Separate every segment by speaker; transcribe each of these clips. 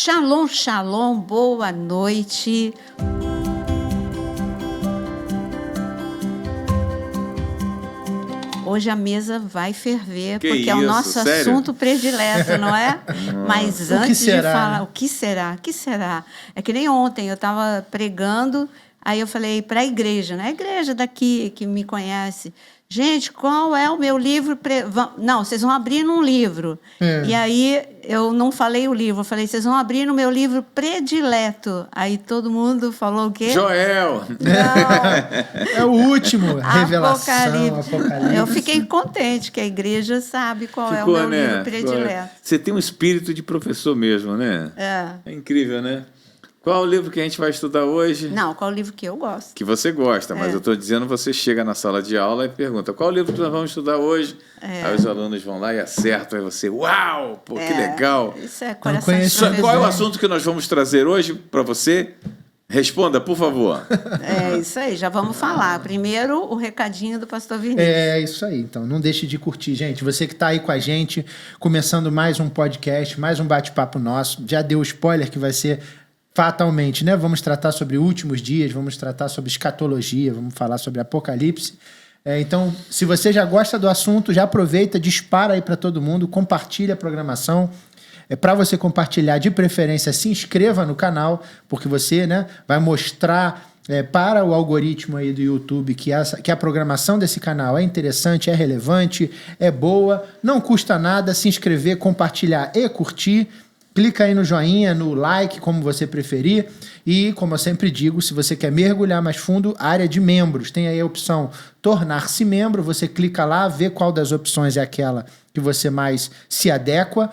Speaker 1: Shalom, shalom, boa noite. Hoje a mesa vai ferver, porque é o nosso assunto predileto, não é? Mas antes de falar, o que será? O que será? É que nem ontem eu estava pregando, aí eu falei para a igreja, né? A igreja daqui que me conhece. Gente, qual é o meu livro? Não, vocês vão abrir num livro. E aí eu não falei o livro, eu falei, vocês vão abrir no meu livro predileto. Aí todo mundo falou o quê?
Speaker 2: Joel!
Speaker 1: Não.
Speaker 3: É o último, Revelação, Apocalipse.
Speaker 1: Eu fiquei contente que a igreja sabe qual é o meu livro predileto.
Speaker 2: Você tem um espírito de professor mesmo, né? É incrível, né? Qual o livro que a gente vai estudar hoje?
Speaker 1: Não, qual o livro que eu gosto.
Speaker 2: Que você gosta, mas eu estou dizendo, você chega na sala de aula e pergunta, qual o livro que nós vamos estudar hoje? Aí os alunos vão lá e acertam, aí você, uau, pô, que legal.
Speaker 1: Isso é coração de professor.
Speaker 2: Qual é o assunto que nós vamos trazer hoje para você? Responda, por favor.
Speaker 1: É isso aí, já vamos falar. Primeiro, o recadinho do pastor Vinícius.
Speaker 3: É isso aí, então não deixe de curtir, gente. Você que está aí com a gente, começando mais um podcast, mais um bate-papo nosso. Já deu spoiler que vai ser fatalmente, né? Vamos tratar sobre últimos dias, vamos tratar sobre escatologia, vamos falar sobre Apocalipse. Então, se você já gosta do assunto, já aproveita, dispara aí para todo mundo, compartilha a programação. Para você compartilhar, de preferência, se inscreva no canal, porque você, né, vai mostrar para o algoritmo aí do YouTube que a programação desse canal é interessante, é relevante, é boa, não custa nada se inscrever, compartilhar e curtir. Clica aí no joinha, no like, como você preferir. E, como eu sempre digo, se você quer mergulhar mais fundo, área de membros. Tem aí a opção tornar-se membro. Você clica lá, vê qual das opções é aquela que você mais se adequa.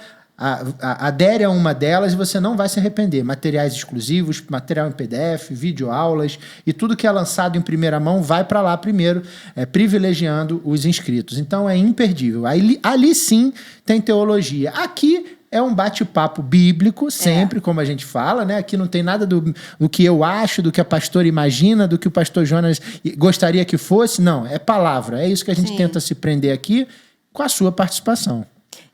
Speaker 3: Adere a uma delas e você não vai se arrepender. Materiais exclusivos, material em PDF, videoaulas e tudo que é lançado em primeira mão vai para lá primeiro, privilegiando os inscritos. Então é imperdível. Ali sim tem teologia. Aqui é um bate-papo bíblico, sempre, como a gente fala, né? Aqui não tem nada do que eu acho, do que a pastora imagina, do que o pastor Jonas gostaria que fosse. Não, é palavra. É isso que a gente tenta se prender aqui com a sua participação.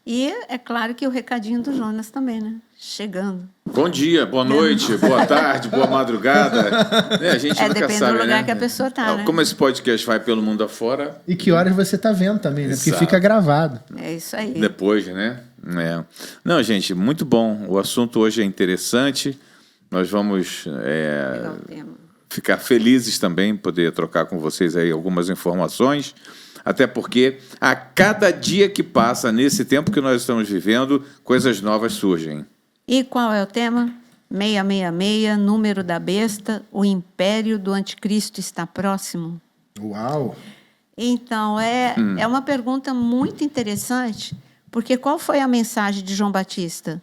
Speaker 1: E é claro que o recadinho do Jonas também, né? Chegando.
Speaker 2: Bom dia, boa noite, boa tarde, boa madrugada. A gente nunca
Speaker 1: depende
Speaker 2: sabe,
Speaker 1: do lugar,
Speaker 2: né?
Speaker 1: Que a pessoa está, né?
Speaker 2: Como esse podcast vai pelo mundo afora.
Speaker 3: E que horas você está vendo também, né? Porque fica gravado.
Speaker 1: É isso aí.
Speaker 2: Depois, né? Não, gente, muito bom. O assunto hoje é interessante. Nós vamos ficar felizes também, poder trocar com vocês aí algumas informações. Até porque a cada dia que passa, nesse tempo que nós estamos vivendo, coisas novas surgem.
Speaker 1: E qual é o tema? 666, número da besta, o império do anticristo está próximo.
Speaker 3: Uau!
Speaker 1: Então, é uma pergunta muito interessante, porque qual foi a mensagem de João Batista?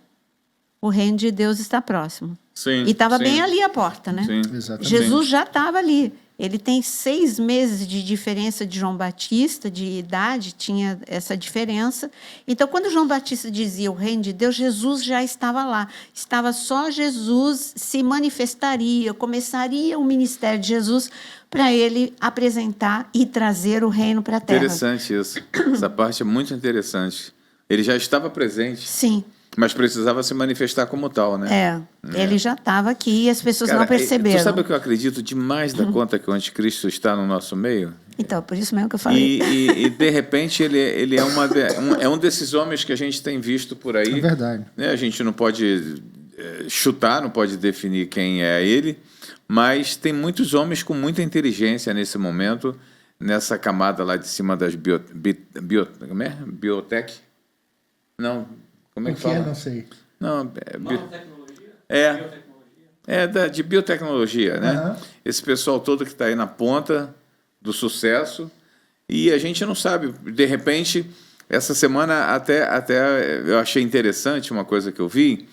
Speaker 1: O reino de Deus está próximo.
Speaker 2: Sim,
Speaker 1: e estava bem ali a porta, né?
Speaker 2: Sim.
Speaker 3: Exatamente.
Speaker 1: Jesus já estava ali. Ele tem 6 meses de diferença de João Batista, de idade, tinha essa diferença. Então, quando João Batista dizia o reino de Deus, Jesus já estava lá. Estava só Jesus se manifestaria, começaria o ministério de Jesus para ele apresentar e trazer o reino para a terra.
Speaker 2: Interessante isso. Essa parte é muito interessante. Ele já estava presente.
Speaker 1: Sim.
Speaker 2: Mas precisava se manifestar como tal, né?
Speaker 1: Ele já estava aqui e as pessoas não perceberam.
Speaker 2: Tu sabe o que eu acredito demais da conta que o anticristo está no nosso meio?
Speaker 1: Então, por isso mesmo que eu falei.
Speaker 2: E de repente, ele é um desses homens que a gente tem visto por aí.
Speaker 3: É verdade.
Speaker 2: Né? A gente não pode chutar, não pode definir quem é ele, mas tem muitos homens com muita inteligência nesse momento, nessa camada lá de cima das biotech? Não... Como é que fala?
Speaker 3: Não sei.
Speaker 2: Não,
Speaker 4: Biotecnologia?
Speaker 2: De biotecnologia, né?
Speaker 3: Uhum.
Speaker 2: Esse pessoal todo que está aí na ponta do sucesso e a gente não sabe. De repente, essa semana até eu achei interessante uma coisa que eu vi,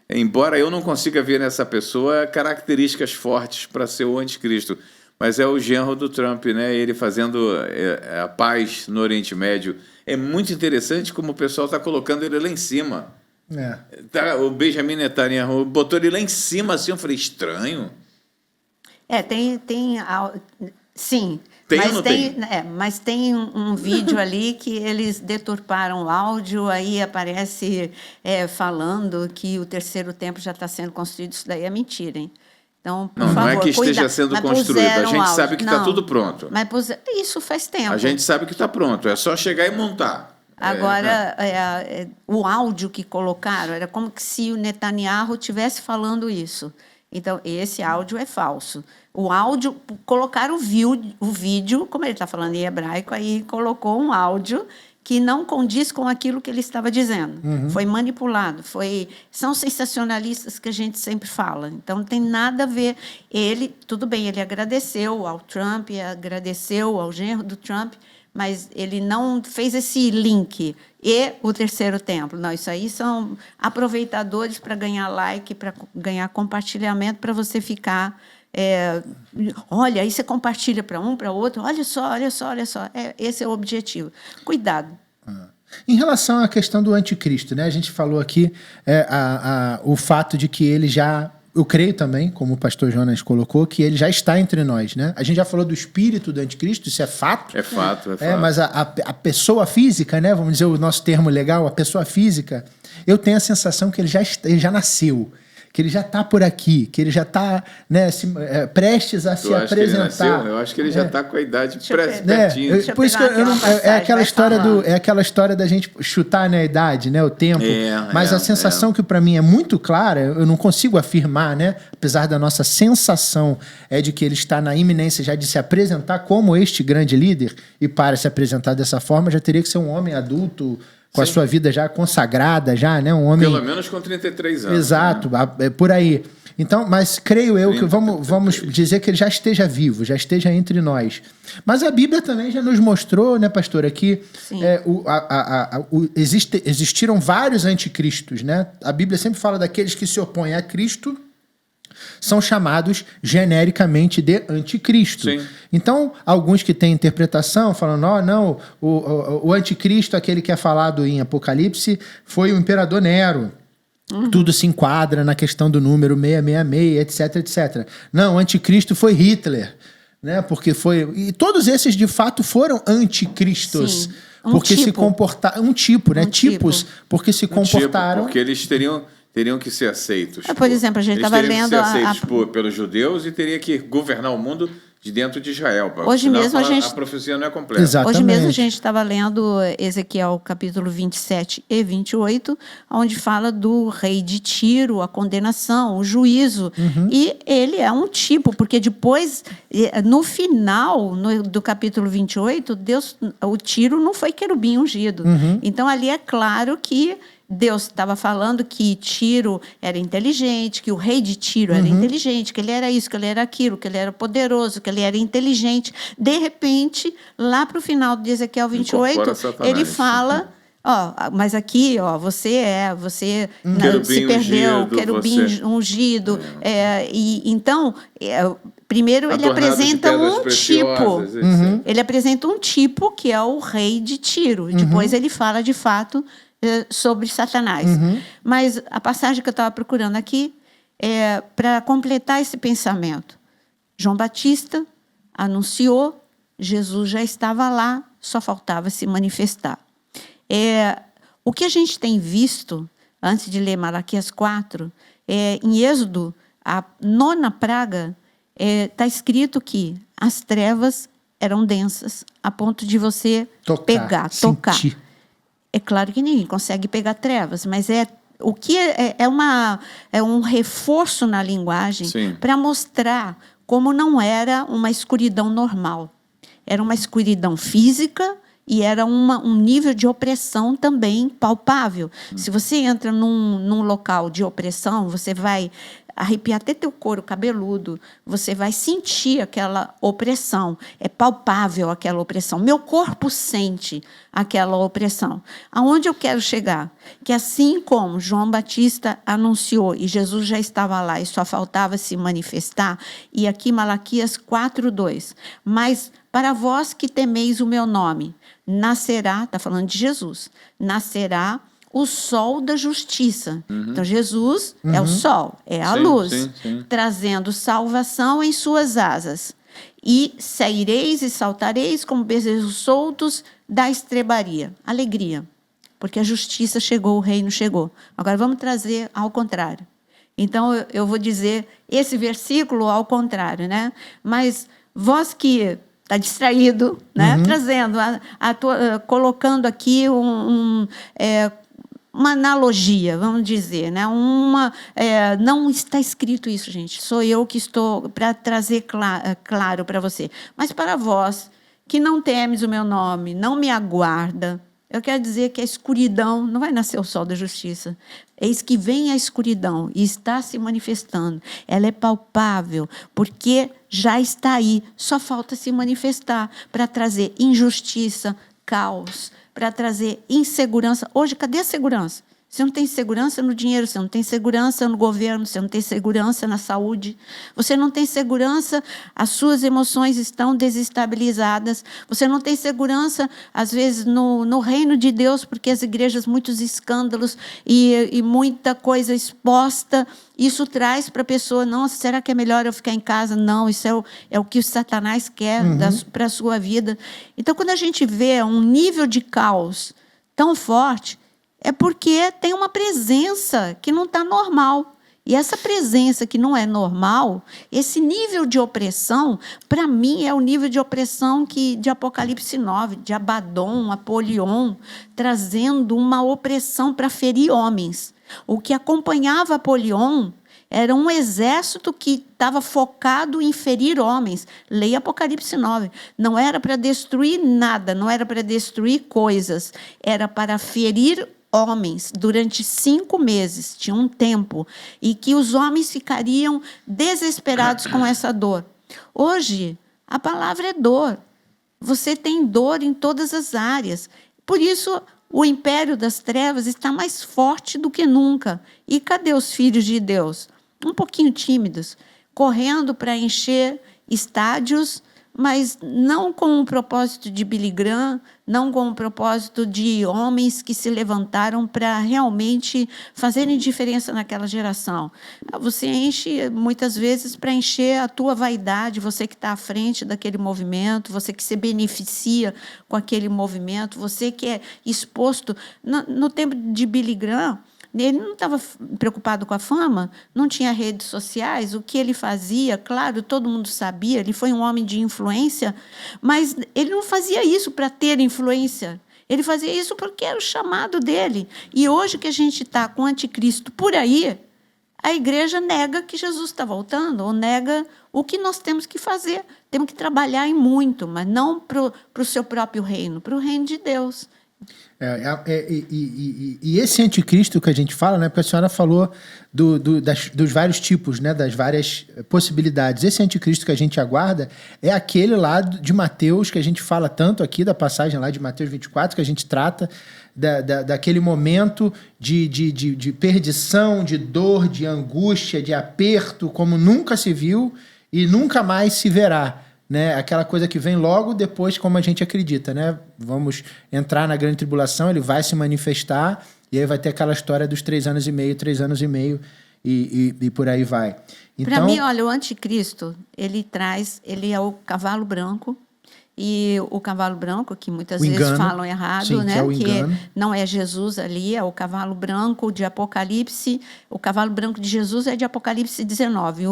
Speaker 2: embora eu não consiga ver nessa pessoa características fortes para ser o anticristo, mas é o genro do Trump, né? Ele fazendo a paz no Oriente Médio. É muito interessante como o pessoal está colocando ele lá em cima. O Benjamin Netanyahu botou ele lá em cima, assim, eu falei, estranho.
Speaker 1: Sim, Mas tem um vídeo ali que eles deturparam o áudio, aí aparece falando que o terceiro templo já está sendo construído. Isso daí é mentira, hein? Então, por favor,
Speaker 2: não é que esteja sendo construído. A gente sabe que está tudo pronto.
Speaker 1: Mas isso faz tempo.
Speaker 2: A gente sabe que está pronto. É só chegar e montar.
Speaker 1: Agora, o áudio que colocaram era como se o Netanyahu estivesse falando isso. Então, esse áudio é falso. O áudio, colocaram o vídeo, como ele está falando em hebraico, aí colocou um áudio que não condiz com aquilo que ele estava dizendo. Foi manipulado. São sensacionalistas que a gente sempre fala. Então, não tem nada a ver. Tudo bem, ele agradeceu ao Trump, agradeceu ao genro do Trump, mas ele não fez esse link. E o terceiro templo. Não, isso aí são aproveitadores para ganhar like, para ganhar compartilhamento, para você ficar... olha, aí você compartilha para um, para outro. Olha só. Esse é o objetivo. Cuidado.
Speaker 3: Em relação à questão do anticristo, né? A gente falou aqui o fato de que ele já... Eu creio também, como o pastor Jonas colocou, que ele já está entre nós, né? A gente já falou do espírito do anticristo, isso é fato.
Speaker 2: É fato.
Speaker 3: Mas a pessoa física, né? Vamos dizer o nosso termo legal, a pessoa física, eu tenho a sensação que ele já nasceu, que ele já está por aqui, que ele já está, né, prestes a se apresentar.
Speaker 2: Eu acho que ele já está com a idade pertinho.
Speaker 3: Por isso que é aquela história da gente chutar, né, a idade, né, o tempo. Mas a sensação que para mim é muito clara, eu não consigo afirmar, né, apesar da nossa sensação é de que ele está na iminência já de se apresentar como este grande líder, e para se apresentar dessa forma já teria que ser um homem adulto, com a sua vida já consagrada, já, né? Um homem...
Speaker 2: Pelo menos com 33 anos.
Speaker 3: Exato, né? Por aí. Então, mas creio eu que vamos dizer que ele já esteja vivo, já esteja entre nós. Mas a Bíblia também já nos mostrou, né, pastora, que existiram vários anticristos, né? A Bíblia sempre fala daqueles que se opõem a Cristo, são chamados genericamente de anticristo.
Speaker 2: Sim.
Speaker 3: Então, alguns que têm interpretação, falando, o anticristo, aquele que é falado em Apocalipse, foi o imperador Nero. Tudo se enquadra na questão do número 666, etc, etc. Não, o anticristo foi Hitler, né? Porque foi... E todos esses, de fato, foram anticristos.
Speaker 1: Sim.
Speaker 3: Porque se comportaram... Tipos, porque se comportaram...
Speaker 2: Porque eles teriam que ser aceitos.
Speaker 1: Por exemplo, a gente estava lendo...
Speaker 2: Eles teriam que ser aceitos pelos judeus e teria que governar o mundo de dentro de Israel.
Speaker 1: Hoje mesmo
Speaker 2: a profecia não é completa.
Speaker 3: Exatamente.
Speaker 1: Hoje mesmo a gente estava lendo Ezequiel capítulo 27 e 28, onde fala do rei de Tiro, a condenação, o juízo. E ele é um tipo, porque depois, no final do capítulo 28, o Tiro não foi querubim ungido. Então ali é claro que Deus estava falando que Tiro era inteligente, que o rei de Tiro era inteligente, que ele era isso, que ele era aquilo, que ele era poderoso, que ele era inteligente. De repente, lá para o final de Ezequiel 28, ele fala... mas aqui, você se perdeu, querubim ungido. Então, primeiro ele apresenta um tipo. Ele apresenta um tipo que é o rei de Tiro. Depois ele fala, de fato, sobre Satanás. Mas a passagem que eu estava procurando aqui é para completar esse pensamento. João Batista anunciou, Jesus já estava lá, só faltava se manifestar. O que a gente tem visto, antes de ler Malaquias 4, em Êxodo, a 9ª praga, está escrito que as trevas eram densas, a ponto de você tocar. É claro que ninguém consegue pegar trevas, mas o que é um reforço na linguagem para mostrar como não era uma escuridão normal. Era uma escuridão física e era um nível de opressão também palpável. Se você entra num local de opressão, você vai arrepiar até teu couro cabeludo, você vai sentir aquela opressão, é palpável aquela opressão. Meu corpo sente aquela opressão. Aonde eu quero chegar? Que assim como João Batista anunciou e Jesus já estava lá e só faltava se manifestar, e aqui Malaquias 4:2, mas para vós que temeis o meu nome, nascerá, está falando de Jesus, nascerá o sol da justiça. Então, Jesus é o sol, é a luz, trazendo salvação em suas asas. E saireis e saltareis como bezerros soltos da estrebaria. Alegria, porque a justiça chegou, o reino chegou. Agora vamos trazer ao contrário. Então eu vou dizer esse versículo ao contrário, né? Mas vós que está distraído, né? Trazendo, colocando aqui uma analogia, vamos dizer, né? Não está escrito isso, gente. Sou eu que estou para trazer claro para você. Mas para vós que não temes o meu nome, não me aguarda, eu quero dizer que a escuridão não vai nascer o sol da justiça. Eis que vem a escuridão e está se manifestando. Ela é palpável, porque já está aí. Só falta se manifestar para trazer injustiça, caos, para trazer insegurança. Hoje, cadê a segurança? Você não tem segurança no dinheiro, você não tem segurança no governo, você não tem segurança na saúde, você não tem segurança, as suas emoções estão desestabilizadas, você não tem segurança, às vezes, no reino de Deus, porque as igrejas, muitos escândalos e muita coisa exposta, isso traz para a pessoa, não, será que é melhor eu ficar em casa? Não, isso é o que o Satanás quer para a sua vida. Então, quando a gente vê um nível de caos tão forte, é porque tem uma presença que não está normal. E essa presença que não é normal, esse nível de opressão, para mim, é o nível de opressão de Apocalipse 9, de Abaddon, Apolion, trazendo uma opressão para ferir homens. O que acompanhava Apolion era um exército que estava focado em ferir homens. Leia Apocalipse 9. Não era para destruir nada, não era para destruir coisas, era para ferir homens durante 5 meses, tinha um tempo, e que os homens ficariam desesperados com essa dor. Hoje, a palavra é dor. Você tem dor em todas as áreas. Por isso, o império das trevas está mais forte do que nunca. E cadê os filhos de Deus? Um pouquinho tímidos, correndo para encher estádios, mas não com o propósito de Billy Graham, não com o propósito de homens que se levantaram para realmente fazerem diferença naquela geração. Você enche, muitas vezes, para encher a tua vaidade, você que está à frente daquele movimento, você que se beneficia com aquele movimento, você que é exposto. No tempo de Billy Graham, ele não estava preocupado com a fama, não tinha redes sociais, o que ele fazia, claro, todo mundo sabia, ele foi um homem de influência, mas ele não fazia isso para ter influência, ele fazia isso porque era o chamado dele. E hoje que a gente está com o anticristo por aí, a igreja nega que Jesus está voltando, ou nega o que nós temos que fazer. Temos que trabalhar em muito, mas não para o seu próprio reino, para o reino de Deus.
Speaker 3: E esse anticristo que a gente fala, né, porque a senhora falou dos vários tipos, né, das várias possibilidades. Esse anticristo que a gente aguarda é aquele lá de Mateus, que a gente fala tanto aqui, da passagem lá de Mateus 24, que a gente trata daquele momento de perdição, de dor, de angústia, de aperto, como nunca se viu e nunca mais se verá. Né? Aquela coisa que vem logo depois, como a gente acredita, né? Vamos entrar na grande tribulação, ele vai se manifestar, e aí vai ter aquela história dos 3 anos e meio, e por aí vai. Então,
Speaker 1: para mim, olha, o anticristo, ele é o cavalo branco, e o cavalo branco, que muitas vezes falam errado,
Speaker 3: sim,
Speaker 1: né?
Speaker 3: Que
Speaker 1: não é Jesus ali, é o cavalo branco de Apocalipse. O cavalo branco de Jesus é de Apocalipse 19.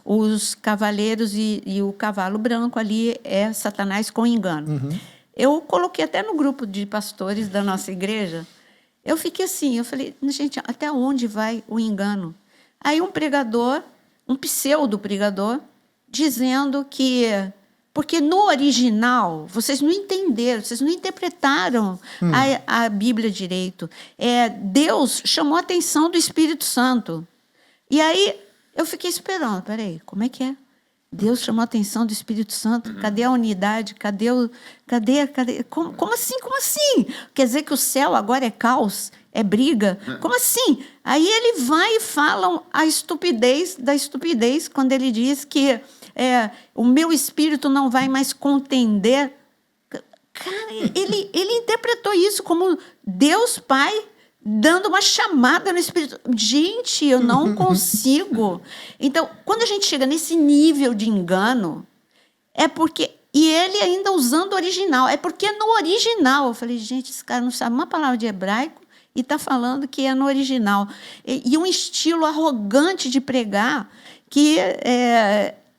Speaker 1: Os cavaleiros e o cavalo branco ali é Satanás com engano. Eu coloquei até no grupo de pastores da nossa igreja, eu fiquei assim, eu falei, gente, até onde vai o engano? Aí um pregador, um pseudo-pregador, dizendo que... Porque no original, vocês não entenderam, vocês não interpretaram a Bíblia direito. Deus chamou a atenção do Espírito Santo. E aí eu fiquei esperando, peraí, como é que é? Deus chamou a atenção do Espírito Santo, cadê a unidade? Cadê? Como assim? Como assim? Quer dizer que o céu agora é caos? É briga? Como assim? Aí ele vai e fala a estupidez da estupidez, quando ele diz que o meu espírito não vai mais contender. Cara, ele interpretou isso como Deus Pai dando uma chamada no espírito. Gente, eu não consigo. Então, quando a gente chega nesse nível de engano, É porque... E ele ainda usando o original. É porque no original... Eu falei, gente, esse cara não sabe uma palavra de hebraico e está falando que é no original. E um estilo arrogante de pregar que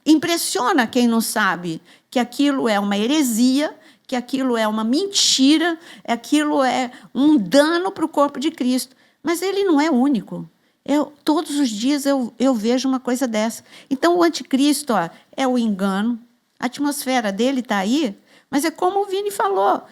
Speaker 1: impressiona quem não sabe que aquilo é uma heresia, que aquilo é uma mentira, aquilo é um dano para o corpo de Cristo. Mas ele não é único. Todos os dias eu vejo uma coisa dessa. Então, o anticristo é o engano, a atmosfera dele está aí, mas é como o Vini falou,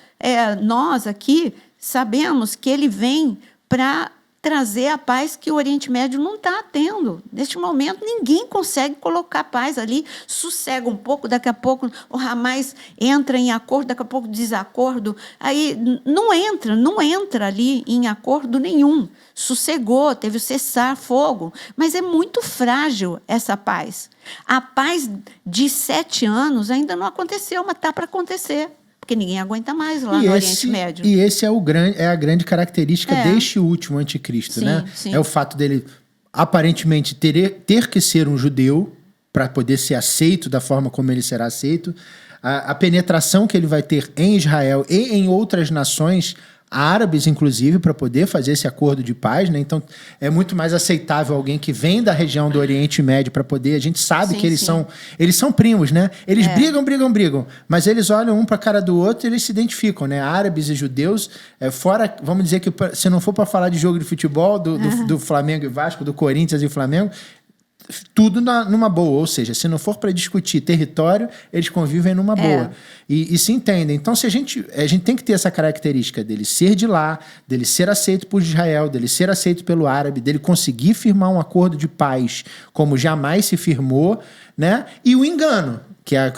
Speaker 1: nós aqui sabemos que ele vem para trazer a paz que o Oriente Médio não está tendo. Neste momento, ninguém consegue colocar paz ali, sossega um pouco, daqui a pouco o Hamas entra em acordo, daqui a pouco desacordo, aí não entra ali em acordo nenhum. Sossegou, teve o cessar-fogo, mas é muito frágil essa paz. A paz de 7 anos ainda não aconteceu, mas está para acontecer. Porque ninguém aguenta mais lá no Oriente Médio.
Speaker 3: E esse é a grande característica deste último anticristo, né? Sim. É o fato dele, aparentemente, ter que ser um judeu para poder ser aceito da forma como ele será aceito. A penetração que ele vai ter em Israel e em outras nações árabes, inclusive, para poder fazer esse acordo de paz, né? Então, é muito mais aceitável alguém que vem da região do Oriente Médio para poder... A gente sabe que eles são primos, né? Eles brigam, mas eles olham um para a cara do outro e eles se identificam, né? Árabes e judeus, fora, vamos dizer que se não for para falar de jogo de futebol, do Flamengo e Vasco, do Corinthians e Flamengo, tudo numa boa, ou seja, se não for para discutir território, eles convivem numa boa e se entendem. Então, se a gente tem que ter essa característica dele ser de lá, dele ser aceito por Israel, dele ser aceito pelo árabe, dele conseguir firmar um acordo de paz como jamais se firmou, né? E o engano, que é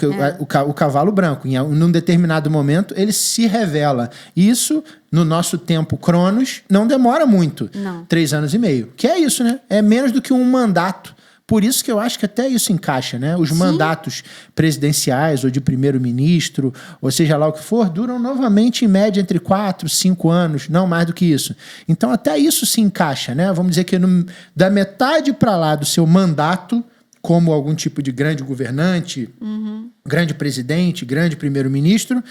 Speaker 3: o cavalo branco. Num determinado momento, ele se revela. Isso, no nosso tempo Cronos, não demora muito.
Speaker 1: Não.
Speaker 3: 3 anos e meio. Que é isso, né? É menos do que um mandato. Por isso que eu acho que até isso encaixa, né? Os mandatos presidenciais ou de primeiro-ministro, ou seja lá o que for, duram novamente em média entre 4 e 5 anos, não mais do que isso. Então até isso se encaixa, né? Vamos dizer que da metade para lá do seu mandato, como algum tipo de grande governante, grande presidente, grande primeiro-ministro,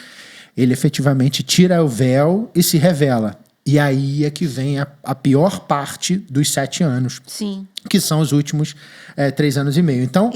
Speaker 3: ele efetivamente tira o véu e se revela. E aí é que vem a pior parte dos 7 anos.
Speaker 1: Sim.
Speaker 3: Que são os últimos 3 anos e meio. Então,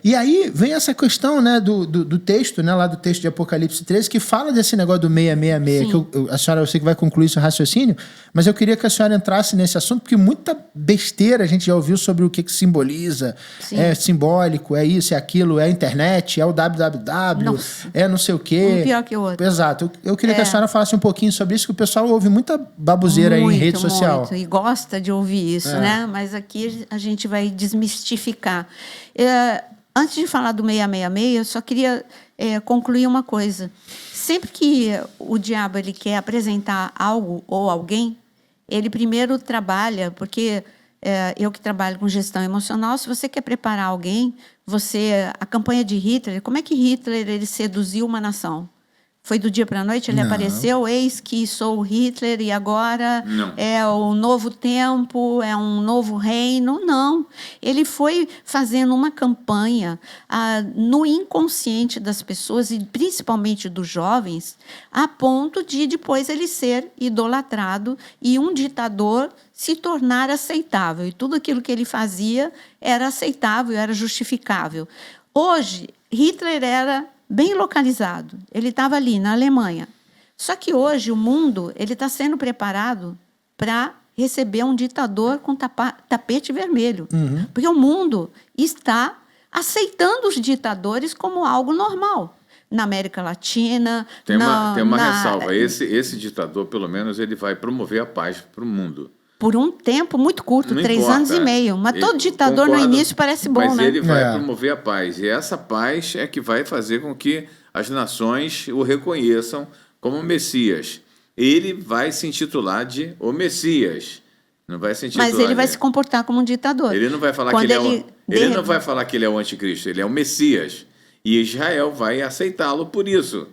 Speaker 3: e aí vem essa questão, né, do texto, né, lá do texto de Apocalipse 13, que fala desse negócio do 666, que a senhora, eu sei que vai concluir seu raciocínio, mas eu queria que a senhora entrasse nesse assunto, porque muita besteira a gente já ouviu sobre o que simboliza. Sim. É simbólico, é isso, é aquilo, é a internet, é o www, Nossa. É não sei o quê.
Speaker 1: Um pior que o outro.
Speaker 3: Exato. Eu queria que a senhora falasse um pouquinho sobre isso, que o pessoal ouve muita babuzeira aí em rede social.
Speaker 1: Muito, e gosta de ouvir isso, né? Mas aqui a gente vai desmistificar. Antes de falar do 666, eu só queria concluir uma coisa. Sempre que o diabo ele quer apresentar algo ou alguém, ele primeiro trabalha, porque eu que trabalho com gestão emocional, se você quer preparar alguém, a campanha de Hitler, como é que Hitler ele seduziu uma nação? Foi do dia para a noite, ele apareceu, eis que sou Hitler e agora é o novo tempo, é um novo reino. Não. Ele foi fazendo uma campanha no inconsciente das pessoas, e principalmente dos jovens, a ponto de depois ele ser idolatrado e um ditador se tornar aceitável. E tudo aquilo que ele fazia era aceitável, era justificável. Hoje, Hitler era bem localizado. Ele estava ali, na Alemanha. Só que hoje o mundo está sendo preparado para receber um ditador com tapete vermelho. Porque o mundo está aceitando os ditadores como algo normal. Na América Latina...
Speaker 2: Tem uma ressalva. Esse ditador, pelo menos, ele vai promover a paz para o mundo.
Speaker 1: Por um tempo muito curto, 3 anos e meio. Mas todo ditador no início parece bom,
Speaker 2: mas
Speaker 1: né?
Speaker 2: Mas ele vai promover a paz. E essa paz é que vai fazer com que as nações o reconheçam como Messias. Ele vai se intitular de o Messias. Não vai se intitular.
Speaker 1: Mas ele vai se comportar como um ditador.
Speaker 2: Ele não vai falar que ele não vai falar que ele é o anticristo. Ele é o Messias. E Israel vai aceitá-lo por isso.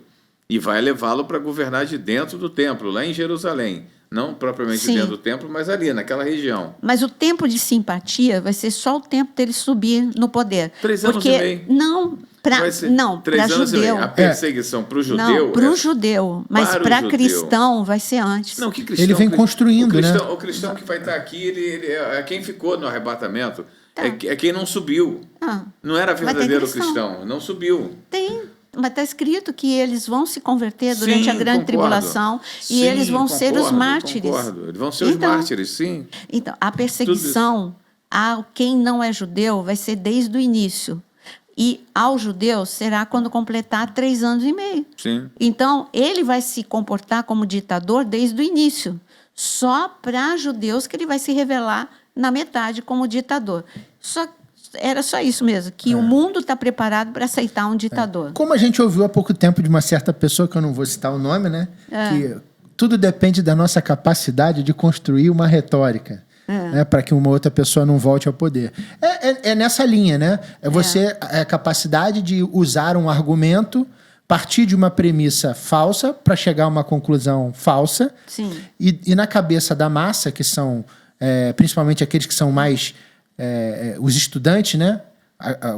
Speaker 2: E vai levá-lo para governar de dentro do templo, lá em Jerusalém. Não propriamente dentro do templo, mas ali, naquela região.
Speaker 1: Mas o tempo de simpatia vai ser só o tempo dele subir no poder.
Speaker 2: 3 anos e meio.
Speaker 1: Não, Não, para judeu.
Speaker 2: A perseguição para o judeu...
Speaker 1: Não, para o judeu. Mas para cristão vai ser antes.
Speaker 2: Não, que cristão,
Speaker 3: ele vem construindo, né?
Speaker 2: O cristão que vai estar aqui, ele é quem ficou no arrebatamento. É quem não subiu. Não era verdadeiro cristão. Não subiu.
Speaker 1: Mas está escrito que eles vão se converter durante a grande tribulação e eles vão ser os mártires.
Speaker 2: Concordo. Eles vão ser os mártires, sim.
Speaker 1: Então, a perseguição a quem não é judeu vai ser desde o início. E ao judeu será quando completar 3 anos e meio.
Speaker 2: Sim.
Speaker 1: Então, ele vai se comportar como ditador desde o início. Só para judeus que ele vai se revelar na metade como ditador. Era só isso mesmo, que o mundo está preparado para aceitar um ditador.
Speaker 3: Como a gente ouviu há pouco tempo de uma certa pessoa, que eu não vou citar o nome, né? Que tudo depende da nossa capacidade de construir uma retórica. Né, para que uma outra pessoa não volte ao poder. É nessa linha, né? É a capacidade de usar um argumento, partir de uma premissa falsa para chegar a uma conclusão falsa.
Speaker 1: Sim.
Speaker 3: E na cabeça da massa, que são principalmente aqueles que são mais os estudantes, né?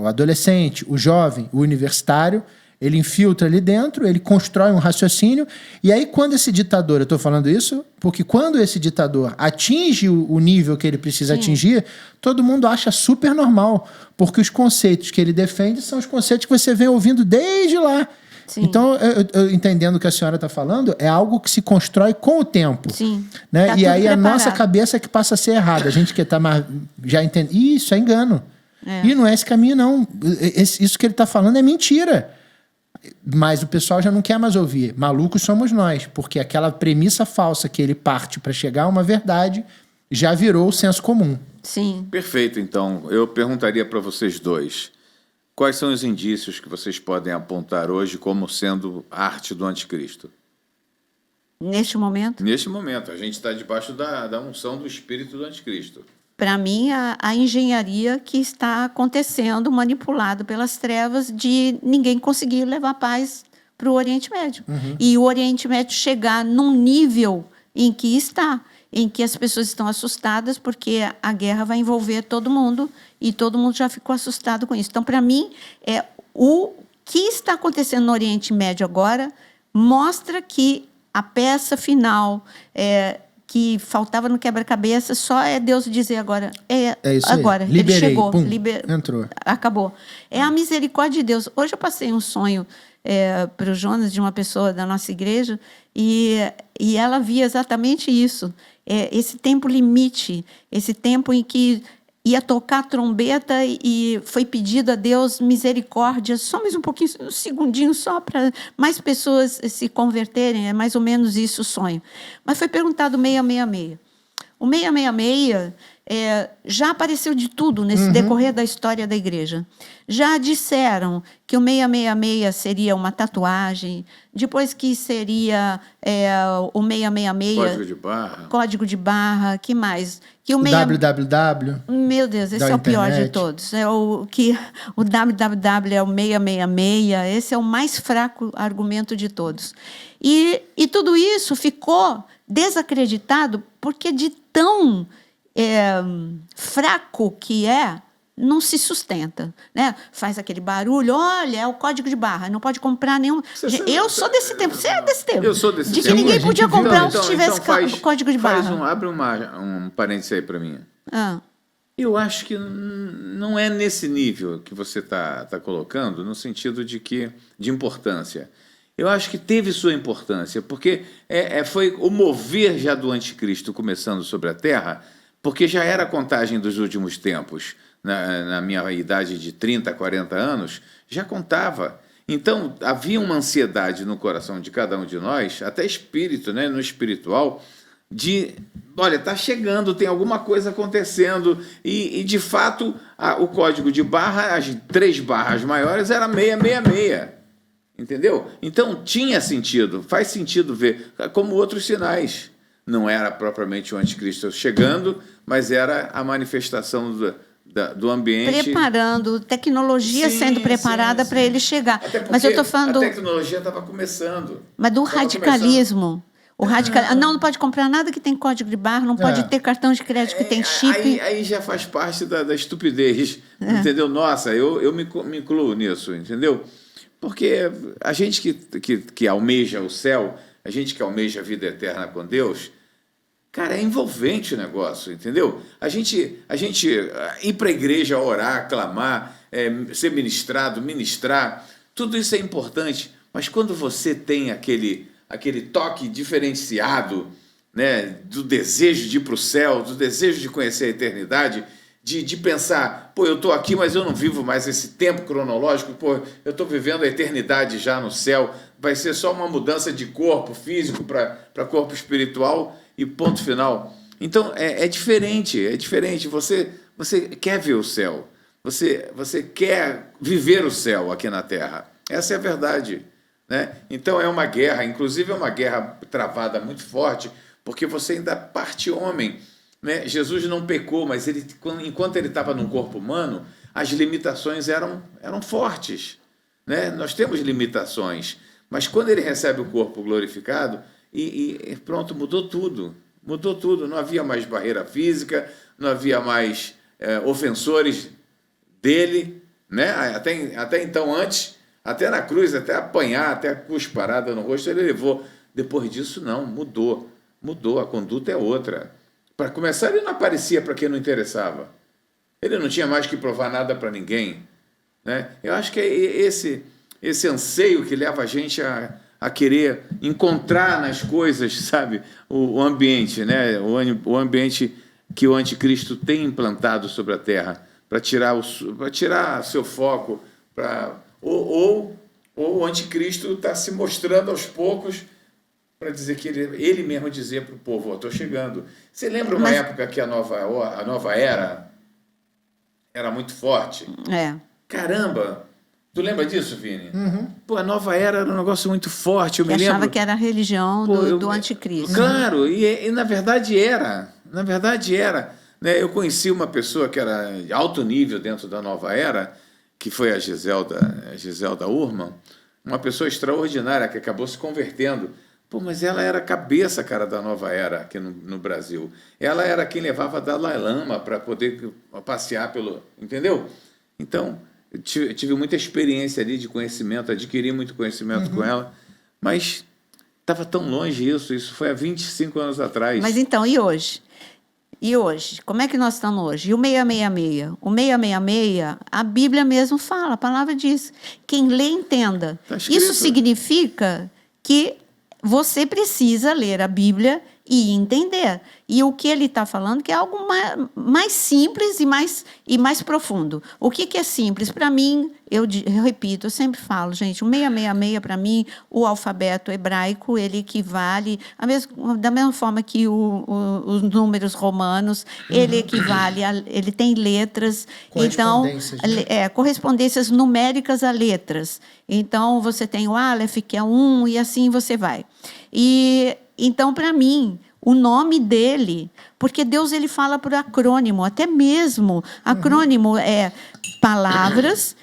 Speaker 3: O adolescente, o jovem, o universitário, ele infiltra ali dentro, ele constrói um raciocínio, e aí quando esse ditador, eu estou falando isso, porque quando esse ditador atinge o nível que ele precisa atingir, todo mundo acha super normal, porque os conceitos que ele defende são os conceitos que você vem ouvindo desde lá. Sim. Então, eu entendendo o que a senhora está falando, é algo que se constrói com o tempo.
Speaker 1: Sim.
Speaker 3: Né?
Speaker 1: Tá
Speaker 3: e aí
Speaker 1: preparado.
Speaker 3: A nossa cabeça é que passa a ser errada. A gente que está já entende, isso é engano. E não é esse caminho, não. Isso que ele está falando é mentira. Mas o pessoal já não quer mais ouvir. Malucos somos nós, porque aquela premissa falsa que ele parte para chegar a uma verdade já virou o senso comum.
Speaker 1: Sim.
Speaker 2: Perfeito, então. Eu perguntaria para vocês dois, quais são os indícios que vocês podem apontar hoje como sendo arte do anticristo?
Speaker 1: Neste momento?
Speaker 2: Neste momento. A gente está debaixo da unção do espírito do anticristo.
Speaker 1: Para mim, a engenharia que está acontecendo, manipulado pelas trevas, de ninguém conseguir levar paz para o Oriente Médio. E o Oriente Médio chegar num nível em que está, em que as pessoas estão assustadas, porque a guerra vai envolver todo mundo, e todo mundo já ficou assustado com isso. Então, para mim, o que está acontecendo no Oriente Médio agora mostra que a peça final que faltava no quebra-cabeça, só é Deus dizer agora.
Speaker 3: Isso
Speaker 1: agora.
Speaker 3: Aí. Liberei,
Speaker 1: ele chegou,
Speaker 3: pum, entrou.
Speaker 1: Acabou. É a misericórdia de Deus. Hoje eu passei um sonho para o Jonas, de uma pessoa da nossa igreja, e ela via exatamente isso. Esse tempo limite, esse tempo em que ia tocar a trombeta e foi pedido a Deus misericórdia, só mais um pouquinho, um segundinho só para mais pessoas se converterem, é mais ou menos isso o sonho. Mas foi perguntado 666. O 666 já apareceu de tudo nesse decorrer da história da igreja. Já disseram que o 666 seria uma tatuagem, depois que seria o 666... Código de barra, que mais? Que o
Speaker 3: www.
Speaker 1: Meu Deus, esse é o pior de todos. O www é o 666, esse é o mais fraco argumento de todos. E tudo isso ficou desacreditado porque de tão fraco que não se sustenta, né? Faz aquele barulho, olha, é o código de barra, não pode comprar nenhum... Eu sou desse tempo, você é desse tempo.
Speaker 2: Eu sou desse tempo.
Speaker 1: De que ninguém podia comprar se tivesse código de barra.
Speaker 2: Abre um parênteses aí para mim. Eu acho que não é nesse nível que você está colocando, no sentido de importância. Eu acho que teve sua importância, porque foi o mover já do anticristo começando sobre a Terra, porque já era a contagem dos últimos tempos. Na minha idade de 30, 40 anos, já contava. Então, havia uma ansiedade no coração de cada um de nós, até espírito, né, no espiritual, de, olha, está chegando, tem alguma coisa acontecendo, e de fato, o código de barra, as 3 barras maiores, era 666, entendeu? Então, tinha sentido, faz sentido ver, como outros sinais. Não era propriamente o anticristo chegando, mas era a manifestação do ambiente.
Speaker 1: Preparando, tecnologia sendo preparada para ele chegar.
Speaker 2: Até porque
Speaker 1: mas eu estou falando.
Speaker 2: A tecnologia estava começando.
Speaker 1: Mas do radicalismo. O radical... Não pode comprar nada que tem código de barra, não pode ter cartão de crédito que tem chip.
Speaker 2: Aí já faz parte da estupidez, entendeu? Nossa, eu me incluo nisso, entendeu? Porque a gente que almeja o céu, a gente que almeja a vida eterna com Deus, cara, é envolvente o negócio, entendeu? A gente ir para a igreja, orar, clamar, ser ministrado, ministrar, tudo isso é importante, mas quando você tem aquele toque diferenciado, né, do desejo de ir para o céu, do desejo de conhecer a eternidade, de pensar, pô, eu estou aqui, mas eu não vivo mais esse tempo cronológico, pô, eu estou vivendo a eternidade já no céu, vai ser só uma mudança de corpo físico para corpo espiritual e ponto final. Então, é diferente, você quer ver o céu, você quer viver o céu aqui na Terra, essa é a verdade, né? Então, é uma guerra, inclusive é uma guerra travada muito forte, porque você ainda parte homem, né? Jesus não pecou, mas enquanto ele estava num corpo humano, as limitações eram fortes, né? Nós temos limitações, mas quando ele recebe o corpo glorificado, e pronto, mudou tudo, não havia mais barreira física, não havia mais ofensores dele, né? Até então, antes, até na cruz, até apanhar, até cusparada no rosto, ele levou. Depois disso, não, mudou, a conduta é outra. Para começar, ele não aparecia para quem não interessava. Ele não tinha mais que provar nada para ninguém, né? Eu acho que é esse anseio que leva a gente a querer encontrar nas coisas, sabe, o ambiente, né? O ambiente que o anticristo tem implantado sobre a Terra, para tirar seu foco, ou o anticristo está se mostrando aos poucos, para dizer que ele mesmo dizia para o povo, estou chegando. Você lembra uma época que a nova era muito forte? Caramba! Tu lembra disso, Vini?
Speaker 3: Uhum.
Speaker 2: Pô, a nova era um negócio muito forte, eu me
Speaker 1: achava
Speaker 2: lembro.
Speaker 1: que era a religião do anticristo.
Speaker 2: Claro, e na verdade era. Né? Eu conheci uma pessoa que era de alto nível dentro da nova era, que foi a Giselda Urman, uma pessoa extraordinária que acabou se convertendo. Pô, mas ela era a cabeça, cara, da nova era aqui no Brasil. Ela era quem levava Dalai Lama para poder passear entendeu? Então, eu tive muita experiência ali de conhecimento, adquiri muito conhecimento com ela, mas estava tão longe isso foi há 25 anos atrás.
Speaker 1: Mas então, e hoje? Como é que nós estamos hoje? E o 666? O 666, a Bíblia mesmo fala, a palavra diz, quem lê, entenda.
Speaker 2: Tá escrito.
Speaker 1: Isso significa que você precisa ler a Bíblia e entender. E o que ele está falando que é algo mais simples e mais profundo. O que é simples? Para mim, eu repito, eu sempre falo, gente, o 666, para mim, o alfabeto hebraico, ele equivale, da mesma forma que os números romanos, ele equivale, ele tem letras.
Speaker 3: Correspondências,
Speaker 1: então, correspondências numéricas a letras. Então, você tem o Aleph, que é 1, e assim você vai. Então, para mim, o nome dele, porque Deus ele fala por acrônimo, até mesmo acrônimo é palavras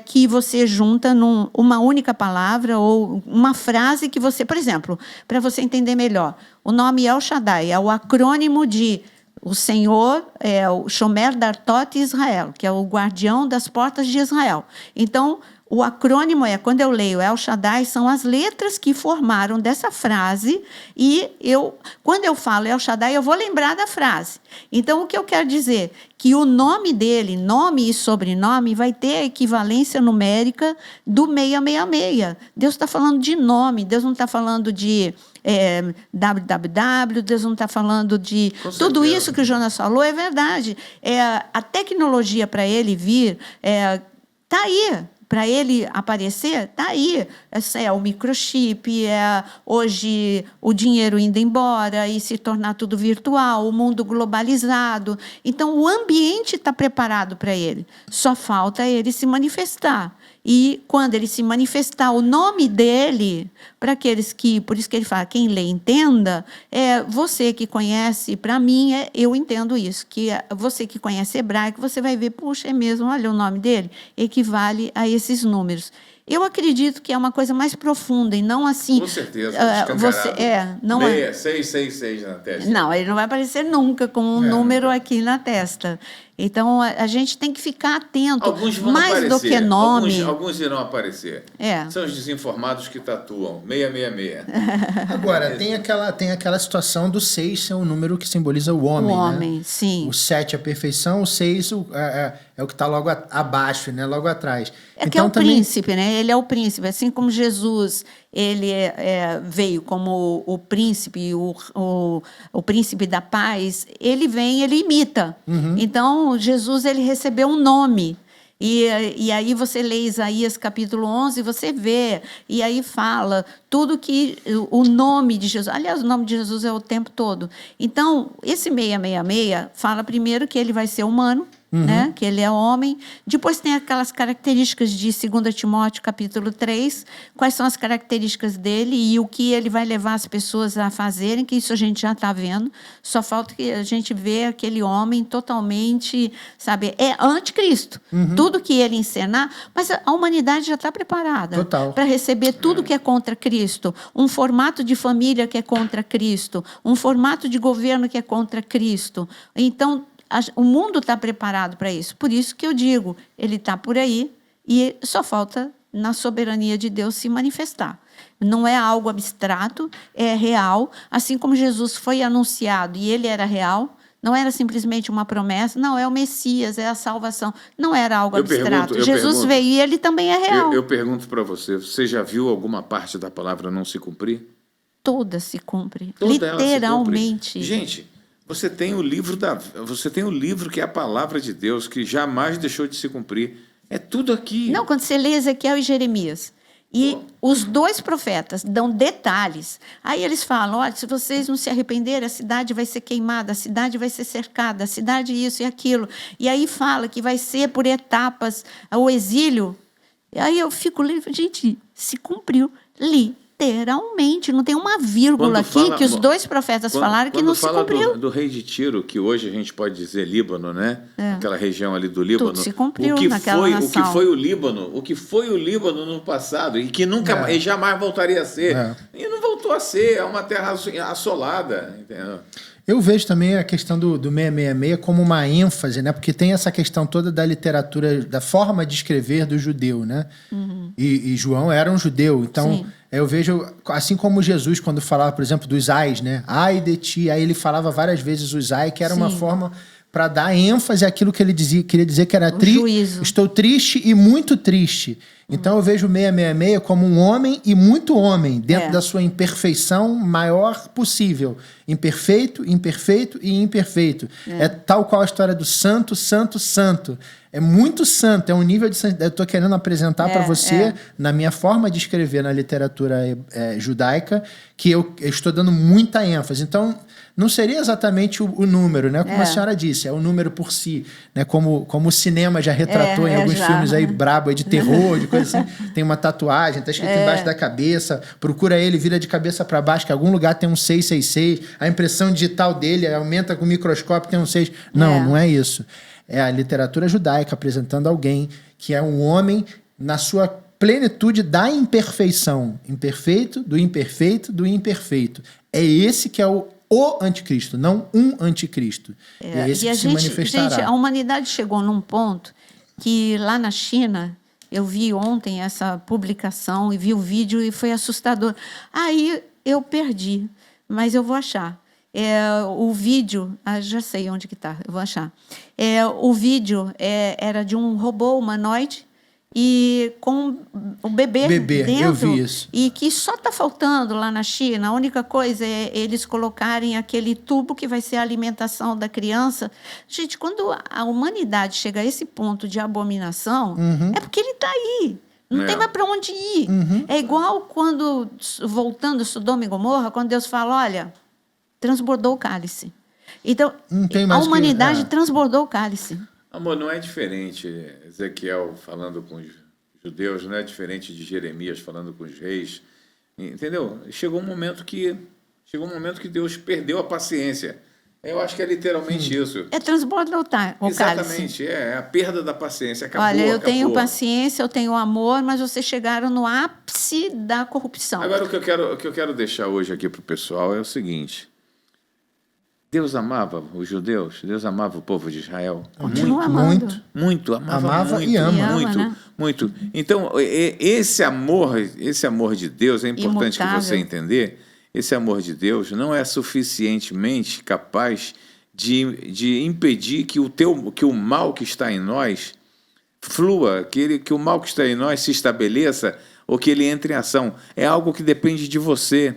Speaker 1: que você junta numa única palavra ou uma frase que você, por exemplo, para você entender melhor, o nome El Shaddai é o acrônimo de o Senhor é o Shomer Dartot Israel, que é o guardião das portas de Israel. Então, o acrônimo quando eu leio El Shaddai, são as letras que formaram dessa frase, e quando eu falo El Shaddai, eu vou lembrar da frase. Então, o que eu quero dizer? Que o nome dele, nome e sobrenome, vai ter a equivalência numérica do 666. Deus está falando de nome, Deus não está falando de www, Deus não está falando de... Tudo isso que o Jonas falou é verdade. A tecnologia para ele vir está aí. Para ele aparecer, está aí. É o microchip, hoje o dinheiro indo embora e se tornar tudo virtual, o mundo globalizado. Então, o ambiente está preparado para ele. Só falta ele se manifestar. E, quando ele se manifestar, o nome dele, para aqueles que... Por isso que ele fala, quem lê, entenda. Você que conhece, para mim, eu entendo isso. Que você que conhece hebraico, você vai ver, puxa, é mesmo, olha o nome dele, equivale a esses números. Eu acredito que é uma coisa mais profunda e não assim...
Speaker 2: Com certeza,
Speaker 1: não
Speaker 2: 666 na testa.
Speaker 1: Não, ele não vai aparecer nunca com um número aqui na testa. Então, a gente tem que ficar atento.
Speaker 2: Alguns vão
Speaker 1: mais
Speaker 2: aparecer.
Speaker 1: Do que nome.
Speaker 2: Alguns irão aparecer. São os desinformados que tatuam. 666.
Speaker 3: Agora, tem aquela situação do 6 ser um número que simboliza o homem.
Speaker 1: O homem,
Speaker 3: né?
Speaker 1: sim.
Speaker 3: O 7 é a perfeição, o 6 é o que está logo abaixo, né? Logo atrás.
Speaker 1: Então, que é o príncipe, né? Ele é o príncipe. Assim como Jesus ele veio como o príncipe, o príncipe da paz, ele vem, ele imita. Então, Jesus ele recebeu um nome. E aí você lê Isaías capítulo 11, você vê, e aí fala tudo que o nome de Jesus, aliás, o nome de Jesus é o tempo todo. Então, esse 666 fala primeiro que ele vai ser humano, né? Que ele é homem. Depois tem aquelas características de 2 Timóteo capítulo 3, quais são as características dele e o que ele vai levar as pessoas a fazerem, que isso a gente já está vendo. Só falta que a gente vê aquele homem totalmente, sabe, é anticristo. Tudo que ele ensinar, mas a humanidade já está preparada para receber tudo que é contra Cristo. Um formato de família que é contra Cristo, um formato de governo que é contra Cristo. Então, o mundo está preparado para isso. Por isso que eu digo, ele está por aí e só falta, na soberania de Deus, se manifestar. Não é algo abstrato, é real. Assim como Jesus foi anunciado e ele era real, não era simplesmente uma promessa, não, é o Messias, é a salvação. Não era algo abstrato. Jesus veio e ele também é real.
Speaker 2: Eu pergunto para você já viu alguma parte da palavra não se cumprir?
Speaker 1: Toda se cumpre.
Speaker 2: Toda
Speaker 1: literalmente.
Speaker 2: Se cumpre. Gente, você tem o livro que é a palavra de Deus, que jamais deixou de se cumprir. É tudo aqui.
Speaker 1: Não, quando você lê Ezequiel e Jeremias, e os dois profetas dão detalhes. Aí eles falam, olha, se vocês não se arrependerem, a cidade vai ser queimada, a cidade vai ser cercada, a cidade isso e aquilo. E aí fala que vai ser por etapas o exílio. E aí eu fico lendo, gente, se cumpriu literalmente, não tem uma vírgula aqui que os dois profetas falaram que não se cumpriu.
Speaker 2: Do rei de Tiro, que hoje a gente pode dizer Líbano, né? Aquela região ali do Líbano.
Speaker 1: Tudo se cumpriu naquela nação.
Speaker 2: O que foi o Líbano no passado e que nunca e jamais voltaria a ser. E não voltou a ser, é uma terra assolada, entendeu?
Speaker 3: Eu vejo também a questão do 666 como uma ênfase, né? Porque tem essa questão toda da literatura, da forma de escrever do judeu, né? E João era um judeu, então eu vejo, assim como Jesus, quando falava, por exemplo, dos ais, né? Ai de ti, aí ele falava várias vezes os ai, que era uma forma para dar ênfase àquilo que ele queria dizer que era triste. Estou triste e muito triste. Então eu vejo o 666 como um homem e muito homem, dentro da sua imperfeição maior possível. Imperfeito, imperfeito e imperfeito. É tal qual a história do santo, santo, santo. É muito santo, é um nível de santidade. Eu estou querendo apresentar para você, na minha forma de escrever na literatura judaica, que eu estou dando muita ênfase. Então, não seria exatamente o número, né? Como a senhora disse, é o número por si, né? Como o cinema já retratou em alguns filmes aí brabo, aí de terror, de coisa assim. Tem uma tatuagem, tá escrito embaixo da cabeça, procura ele, vira de cabeça para baixo, que em algum lugar tem um 666, a impressão digital dele aumenta com o microscópio, tem um 6. Não é isso. É a literatura judaica apresentando alguém que é um homem na sua plenitude da imperfeição. Imperfeito, do imperfeito. É esse que é o anticristo, não um anticristo. É esse que se manifestará.
Speaker 1: Gente, a humanidade chegou num ponto que lá na China, eu vi ontem essa publicação e vi o vídeo e foi assustador. Aí eu perdi, mas eu vou achar. O vídeo, já sei onde que está, eu vou achar. O vídeo era de um robô humanoide e com o bebê dentro.
Speaker 3: Eu vi isso.
Speaker 1: E que só está faltando lá na China. A única coisa é eles colocarem aquele tubo que vai ser a alimentação da criança. Gente, quando a humanidade chega a esse ponto de abominação, é porque ele está aí. Não tem mais para onde ir. É igual quando, voltando a Sodoma e Gomorra, quando Deus fala, olha, transbordou o cálice. Então, a humanidade transbordou o cálice.
Speaker 2: Amor, não é diferente Ezequiel falando com os judeus, não é diferente de Jeremias falando com os reis, entendeu? Chegou um momento que Deus perdeu a paciência Eu acho que é literalmente isso.
Speaker 1: É transbordar o cálice.
Speaker 2: Exatamente, é a perda da paciência. Acabou,
Speaker 1: Olha, eu
Speaker 2: acabou.
Speaker 1: tenho paciência, eu tenho amor, mas vocês chegaram no ápice da corrupção.
Speaker 2: Agora, o que eu quero deixar hoje aqui para o pessoal é o seguinte. Deus amava os judeus, Deus amava o povo de Israel. Muito, amava muito,
Speaker 3: e ama.
Speaker 2: Muito,
Speaker 1: né?
Speaker 2: muito. Então, esse amor de Deus, é importante
Speaker 1: Imutável.
Speaker 2: que você entender, esse amor de Deus não é suficientemente capaz de impedir que o mal que está em nós flua, que o mal que está em nós se estabeleça ou que ele entre em ação. É algo que depende de você.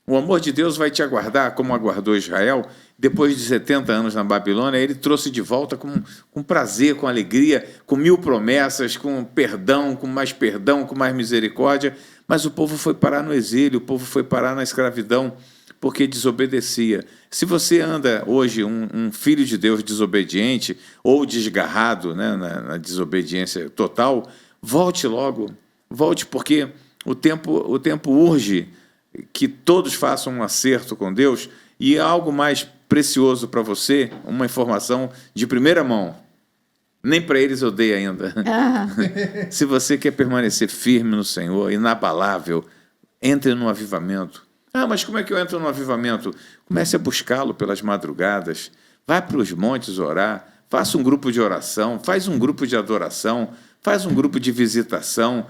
Speaker 2: O amor de Deus vai te aguardar, como aguardou Israel. Depois de 70 anos na Babilônia, ele trouxe de volta com prazer, com alegria, com 1000 promessas, com perdão, com mais misericórdia. Mas o povo foi parar no exílio, o povo foi parar na escravidão, porque desobedecia. Se você anda hoje um filho de Deus desobediente ou desgarrado, né, na desobediência total, volte logo. Volte, porque o tempo urge que todos façam um acerto com Deus. E algo mais precioso para você, uma informação de primeira mão. Nem para eles eu dei ainda. Se você quer permanecer firme no Senhor, inabalável, entre no avivamento. Mas como é que eu entro no avivamento? Comece a buscá-lo pelas madrugadas. Vá para os montes orar. Faça um grupo de oração. Faz um grupo de adoração. Faz um grupo de visitação.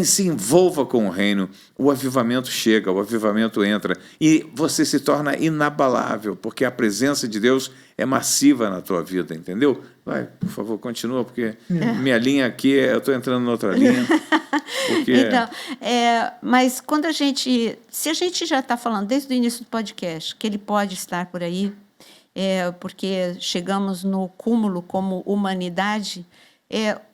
Speaker 2: Se envolva com o reino, o avivamento chega, o avivamento entra e você se torna inabalável, porque a presença de Deus é massiva na tua vida, entendeu? Vai, por favor, continua, porque minha linha aqui, eu estou entrando em outra linha. Porque...
Speaker 1: Então, mas se a gente já está falando desde o início do podcast, que ele pode estar por aí, porque chegamos no cúmulo como humanidade.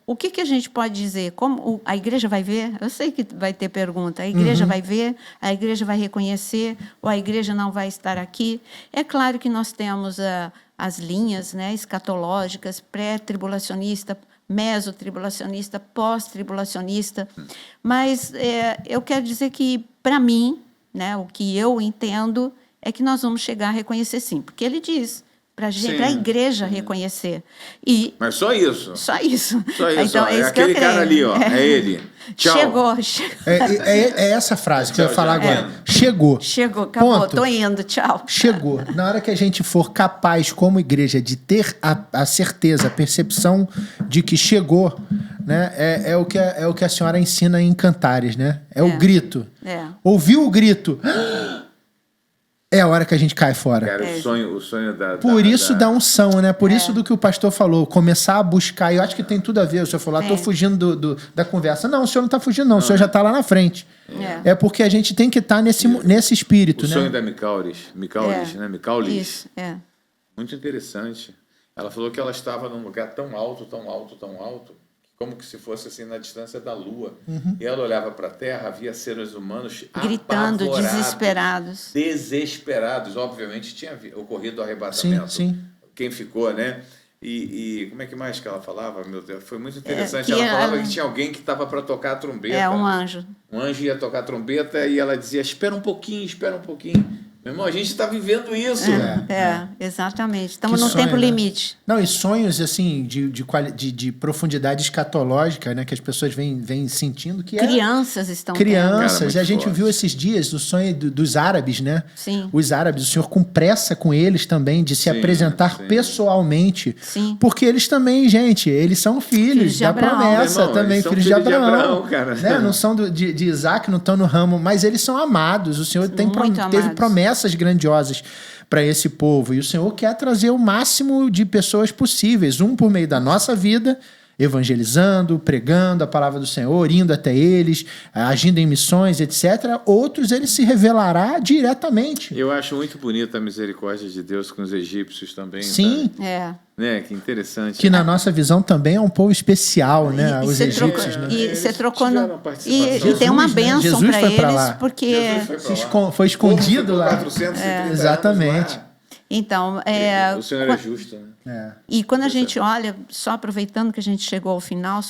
Speaker 1: O que a gente pode dizer? Como a igreja vai ver? Eu sei que vai ter pergunta. A igreja vai ver? A igreja vai reconhecer? Ou a igreja não vai estar aqui? É claro que nós temos as linhas, né, escatológicas, pré-tribulacionista, mesotribulacionista, pós-tribulacionista. Mas eu quero dizer que, para mim, né, o que eu entendo é que nós vamos chegar a reconhecer sim. Porque ele diz... para a igreja reconhecer.
Speaker 2: Mas só isso.
Speaker 1: Só isso.
Speaker 2: Então, é aquele cara ali, ó, é ele. Tchau.
Speaker 1: Chegou.
Speaker 3: É essa frase que eu ia falar agora. Chegou.
Speaker 1: Chegou, acabou.
Speaker 3: Ponto.
Speaker 1: Tô indo, tchau.
Speaker 3: Chegou. Na hora que a gente for capaz, como igreja, de ter a certeza, a percepção de que chegou, né? É o que a senhora ensina em Cantares, né? O grito. Ouviu o grito? É a hora que a gente cai fora.
Speaker 2: Cara, o sonho da...
Speaker 3: Por isso da unção, né? Por isso do que o pastor falou. Começar a buscar. E eu acho que tem tudo a ver. O senhor falou, estou fugindo da conversa. Não, o senhor não está fugindo, não. O senhor já está lá na frente. É porque a gente tem que estar nesse espírito,
Speaker 2: o
Speaker 3: né?
Speaker 2: O sonho da Micaulis, né? Micaulis.
Speaker 1: Isso,
Speaker 2: Muito interessante. Ela falou que ela estava num lugar tão alto, como que se fosse assim na distância da Lua. E ela olhava para a Terra, havia seres humanos
Speaker 1: gritando,
Speaker 2: desesperados. Obviamente tinha ocorrido o arrebatamento.
Speaker 3: Sim.
Speaker 2: Quem ficou, né? E como é que mais que ela falava? Meu Deus, foi muito interessante. Ela falava que tinha alguém que estava para tocar a trombeta.
Speaker 1: Um anjo.
Speaker 2: Um anjo ia tocar a trombeta e ela dizia, espera um pouquinho. Meu irmão, a gente está vivendo isso.
Speaker 1: Exatamente. Estamos num tempo limite.
Speaker 3: Não, e sonhos, assim, de profundidade escatológica, né? Que as pessoas vêm sentindo. Que
Speaker 1: crianças estão
Speaker 3: crianças.
Speaker 2: Cara,
Speaker 3: a gente viu esses dias o sonho dos árabes, né?
Speaker 1: Sim.
Speaker 3: Os árabes, o Senhor com pressa com eles também, de se apresentar pessoalmente.
Speaker 1: Sim.
Speaker 3: Porque eles também, gente, eles são filhos da promessa.
Speaker 2: Irmão,
Speaker 3: também, filhos de Abraão.
Speaker 2: Cara.
Speaker 3: Né? Não são de Isaac, não estão no ramo, mas eles são amados. O Senhor teve promessas grandiosas para esse povo. E o Senhor quer trazer o máximo de pessoas possíveis, por meio da nossa vida, evangelizando, pregando a palavra do Senhor, indo até eles, agindo em missões, etc. Outros, ele se revelará diretamente.
Speaker 2: Eu acho muito bonita a misericórdia de Deus com os egípcios também.
Speaker 3: Sim.
Speaker 2: Tá? Né? Que interessante.
Speaker 3: Que na nossa visão também é um povo especial, né? Os egípcios, né?
Speaker 1: E você trocou e tem uma bênção para eles, porque
Speaker 3: foi escondido lá.
Speaker 2: 430
Speaker 3: exatamente.
Speaker 2: Anos lá.
Speaker 1: Então,
Speaker 2: o Senhor é justo, né?
Speaker 1: E quando a gente olha, só aproveitando que a gente chegou ao final,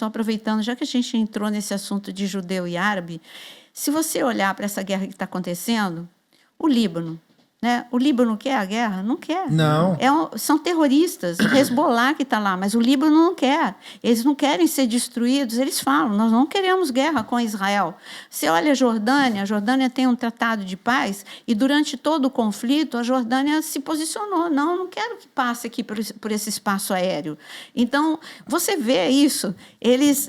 Speaker 1: já que a gente entrou nesse assunto de judeu e árabe, se você olhar para essa guerra que está acontecendo, o Líbano, Né? O Líbano quer a guerra? Não quer.
Speaker 3: Não.
Speaker 1: São terroristas. O Hezbollah que está lá, mas o Líbano não quer. Eles não querem ser destruídos. Eles falam, nós não queremos guerra com Israel. Você olha a Jordânia tem um tratado de paz e durante todo o conflito a Jordânia se posicionou. Não quero que passe aqui por esse espaço aéreo. Então, você vê isso. Eles...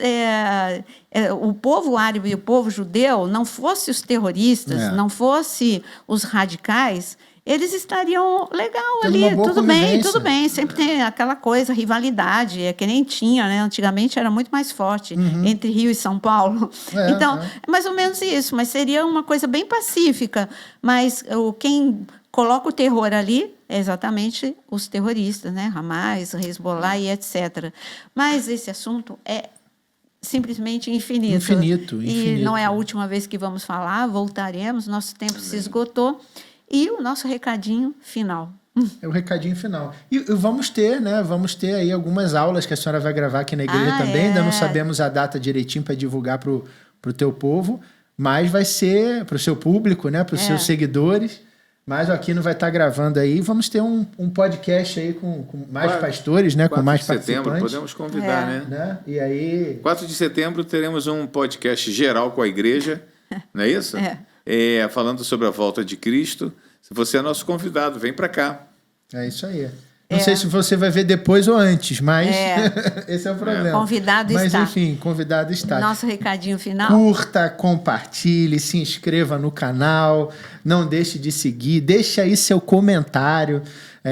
Speaker 1: o povo árabe e o povo judeu, não fosse os terroristas, não fosse os radicais, eles estariam legal ali, tudo bem, sempre tem aquela coisa, rivalidade, que nem tinha, né? Antigamente era muito mais forte entre Rio e São Paulo. Então, é mais ou menos isso, mas seria uma coisa bem pacífica, mas quem coloca o terror ali é exatamente os terroristas, né? Hamas, Hezbollah e etc. Mas esse assunto é simplesmente infinito. E não é a última vez que vamos falar, voltaremos, nosso tempo se esgotou. E o nosso recadinho final.
Speaker 3: É o recadinho final. E vamos ter, né? Vamos ter aí algumas aulas que a senhora vai gravar aqui na igreja também. Ainda não sabemos a data direitinho para divulgar para o teu povo, mas vai ser para o seu público, né? Para os seus seguidores. Mas o Aquino vai estar gravando aí. Vamos ter um podcast aí com mais pastores, né? Com mais participantes.
Speaker 2: 4 de setembro, podemos convidar, né?
Speaker 3: E aí...
Speaker 2: 4 de setembro teremos um podcast geral com a igreja, não é isso? Falando sobre a volta de Cristo. Se você é nosso convidado, vem para cá.
Speaker 3: É isso aí. Não sei se você vai ver depois ou antes, mas esse é o problema.
Speaker 1: Convidado está.
Speaker 3: Mas enfim, convidado está.
Speaker 1: Nosso recadinho final.
Speaker 3: Curta, compartilhe, se inscreva no canal, não deixe de seguir, deixe aí seu comentário,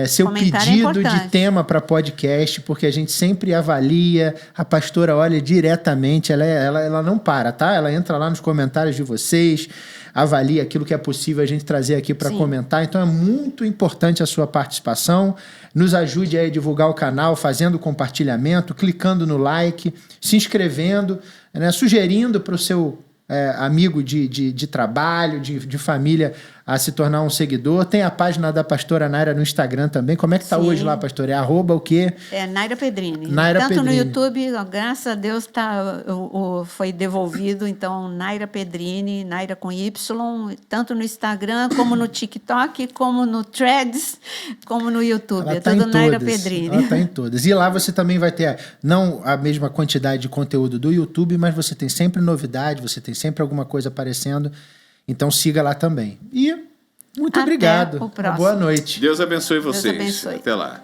Speaker 3: seu pedido de tema para podcast, porque a gente sempre avalia, a pastora olha diretamente, ela não para, tá? Ela entra lá nos comentários de vocês, avalia aquilo que é possível a gente trazer aqui para comentar. Então é muito importante a sua participação. Nos ajude aí a divulgar o canal, fazendo compartilhamento, clicando no like, se inscrevendo, né, sugerindo para o seu amigo de trabalho, de família, a se tornar um seguidor. Tem a página da pastora Naira no Instagram também. Como é que tá hoje lá, pastora? É @ o quê?
Speaker 1: Naira Pedrini.
Speaker 3: Naira
Speaker 1: Tanto
Speaker 3: Pedrini.
Speaker 1: no YouTube, graças a Deus, foi devolvido. Então, Naira Pedrini, Naira com Y, tanto no Instagram, como no TikTok, como no Threads, como no YouTube.
Speaker 3: Ela
Speaker 1: é tudo Naira Pedrini.
Speaker 3: Ela está em todas. E lá você também vai ter, não a mesma quantidade de conteúdo do YouTube, mas você tem sempre novidade, você tem sempre alguma coisa aparecendo. Então siga lá também. E muito obrigado.
Speaker 1: O próximo.
Speaker 3: Boa noite.
Speaker 2: Deus abençoe vocês.
Speaker 1: Deus abençoe.
Speaker 2: Até lá.